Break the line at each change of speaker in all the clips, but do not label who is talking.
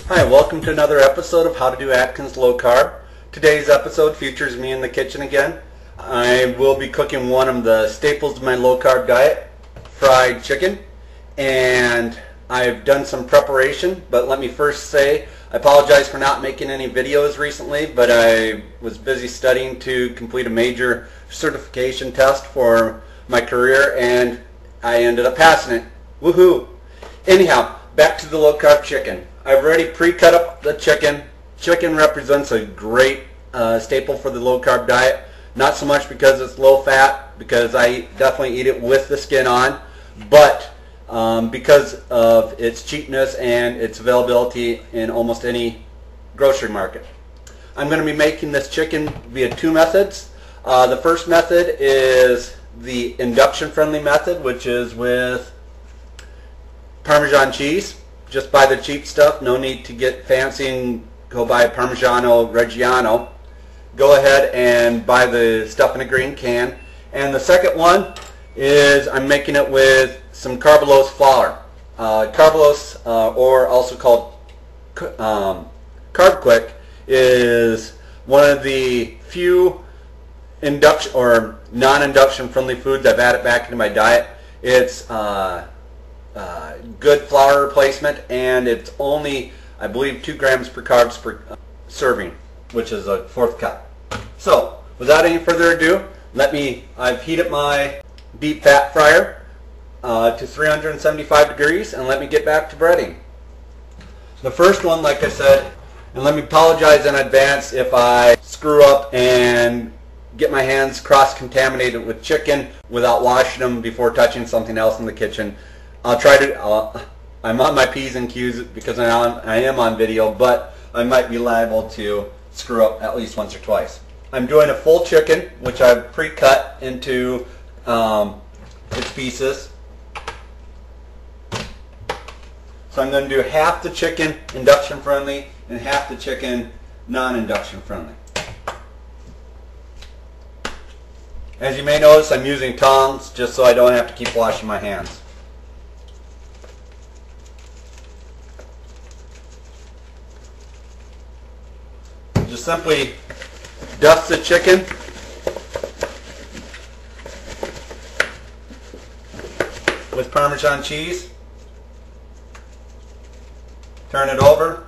Hi, welcome to another episode of How to Do Atkins Low Carb. Today's episode features me in the kitchen again. I will be cooking one of the staples of my low carb diet, fried chicken, and I've done some preparation, but let me first say I apologize for not making any videos recently, but I was busy studying to complete a major certification test for my career and I ended up passing it. Woohoo! Anyhow, back to the low carb chicken. I've already pre-cut up the chicken. Chicken represents a great staple for the low carb diet. Not so much because it's low fat, because I definitely eat it with the skin on, but because of its cheapness and its availability in almost any grocery market. I'm going to be making this chicken via two methods. The first method is the induction friendly method, which is with Parmesan cheese. Just buy the cheap stuff. No need to get fancy and go buy Parmigiano Reggiano. Go ahead and buy the stuff in a green can. And the second one is I'm making it with some carbulose flour. Carbulose, or also called Carb Quick, is one of the few induction or non-induction friendly foods I've added back into my diet. It's good flour replacement, and it's only, I believe, 2 grams per carbs per serving, which is a 1/4 cup. So, without any further ado, I've heated my deep fat fryer to 375 degrees, and let me get back to breading. The first one, like I said, and let me apologize in advance if I screw up and get my hands cross-contaminated with chicken without washing them before touching something else in the kitchen. I'll try to, I'm on my P's and Q's because I am on video, but I might be liable to screw up at least once or twice. I'm doing a full chicken, which I've pre-cut into its pieces. So I'm going to do half the chicken induction friendly and half the chicken non-induction friendly. As you may notice, I'm using tongs just so I don't have to keep washing my hands. Just simply dust the chicken with Parmesan cheese. Turn it over.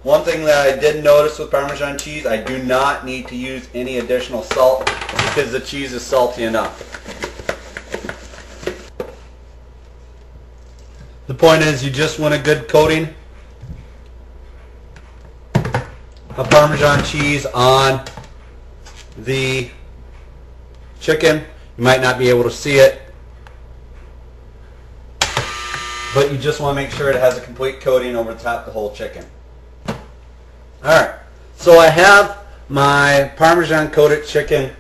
One thing that I did notice with Parmesan cheese, I do not need to use any additional salt because the cheese is salty enough. The point is, you just want a good coating of Parmesan cheese on the chicken. You might not be able to see it, but you just want to make sure it has a complete coating over the top of the whole chicken. Alright, so I have my Parmesan coated chicken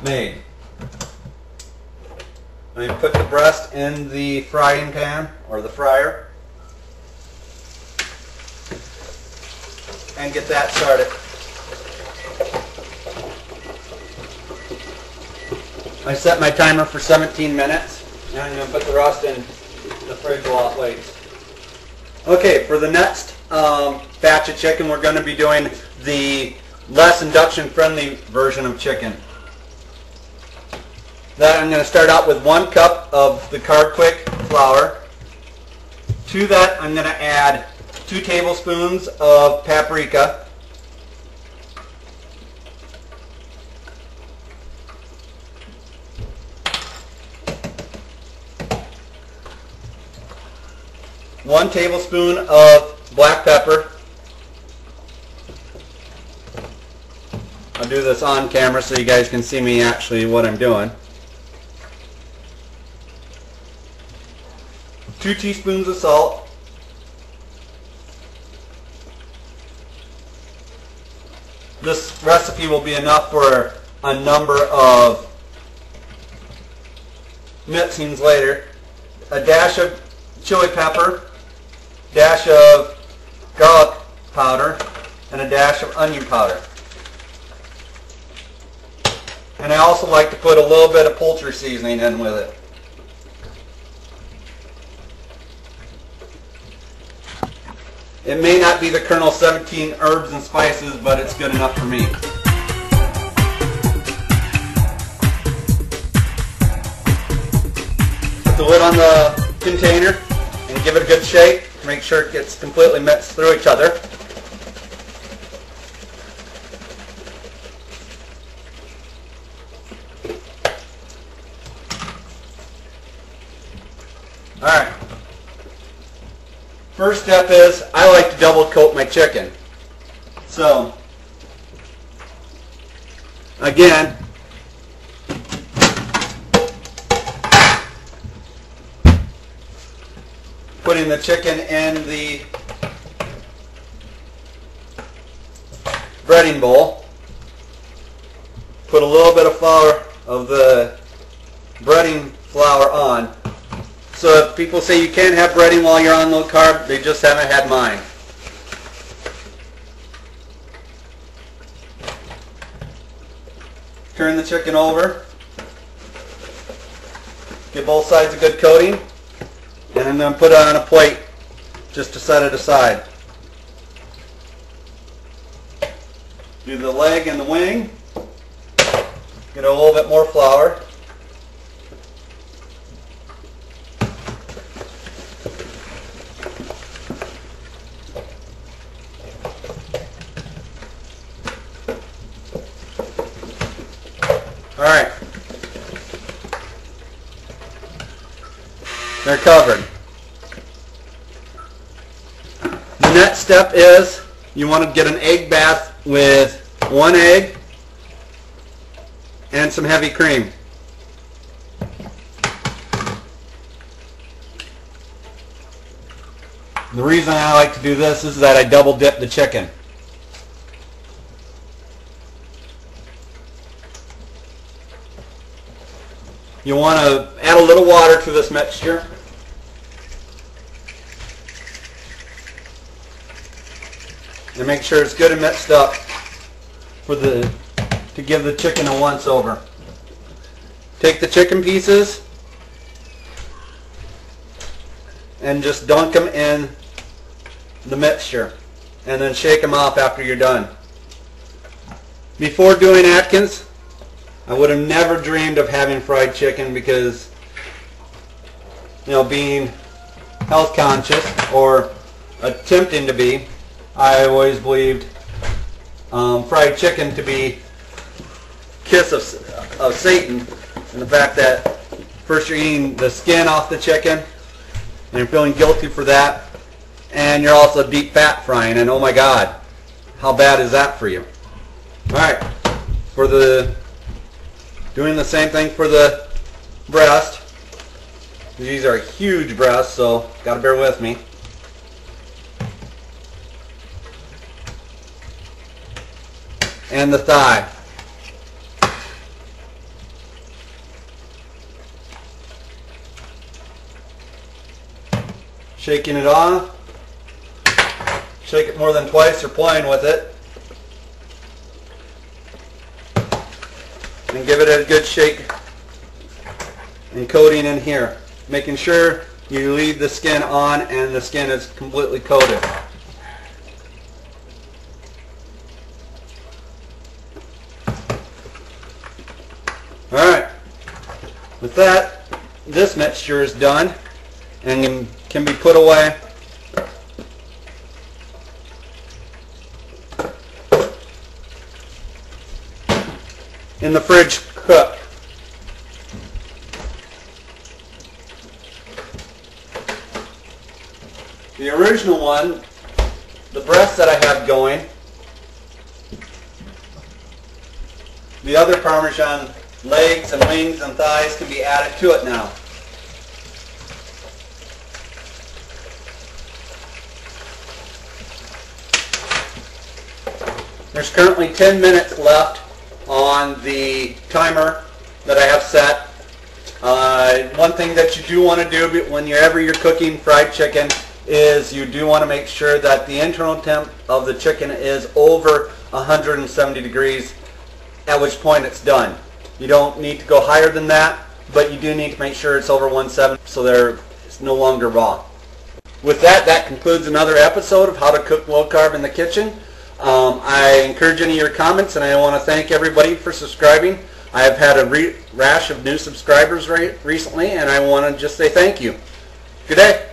made. Let me put the breast in the frying pan, or the fryer, and get that started. I set my timer for 17 minutes, and I'm going to put the rest in the fridge while it waits. Okay, for the next batch of chicken, we're going to be doing the less induction friendly version of chicken. That I'm going to start out with 1 cup of the Carb Quick flour. To that, I'm going to add 2 tablespoons of paprika, 1 tablespoon of black pepper. I'll do this on camera so you guys can see me actually what I'm doing. 2 teaspoons of salt. This recipe will be enough for a number of mixings later. A dash of chili pepper, dash of garlic powder, and a dash of onion powder. And I also like to put a little bit of poultry seasoning in with it. It may not be the Colonel 17 herbs and spices, but it's good enough for me. Put the lid on the container and give it a good shake. Make sure it gets completely mixed through each other. Alright. First step is I like to double coat my chicken. So, again, putting the chicken in the breading bowl. Put a little bit of flour, of the breading flour on. So if people say you can't have breading while you're on low carb, they just haven't had mine. Turn the chicken over. Give both sides a good coating. And I'm going to put it on a plate just to set it aside. Do the leg and the wing. Get a little bit more flour. Alright, they're covered. The next step is you want to get an egg bath with 1 egg and some heavy cream. The reason I like to do this is that I double dip the chicken. You want to add a little water to this mixture. And make sure it's good and mixed up to give the chicken a once over. Take the chicken pieces and just dunk them in the mixture and then shake them off after you're done. Before doing Atkins, I would have never dreamed of having fried chicken because, you know, being health conscious or attempting to be, I always believed fried chicken to be kiss of Satan, and the fact that first you're eating the skin off the chicken and you're feeling guilty for that, and you're also deep fat frying, and oh my God, how bad is that for you? Alright, doing the same thing for the breast. These are huge breasts, so gotta bear with me. And the thigh. Shaking it off. Shake it more than twice, you're playing with it. And give it a good shake and coating in here. Making sure you leave the skin on and the skin is completely coated. Alright, with that, this mixture is done and can be put away. In the fridge cook. The original one, the breast that I have going, the other Parmesan legs and wings and thighs can be added to it now. There's currently 10 minutes left on the timer that I have set. One thing that you do want to do whenever you're cooking fried chicken is you do want to make sure that the internal temp of the chicken is over 170 degrees, at which point it's done. You don't need to go higher than that, but you do need to make sure it's over 170 so it's no longer raw. With that, that concludes another episode of How to Cook Low Carb in the Kitchen. I encourage any of your comments, and I want to thank everybody for subscribing. I have had a rash of new subscribers recently, and I want to just say thank you. Good day.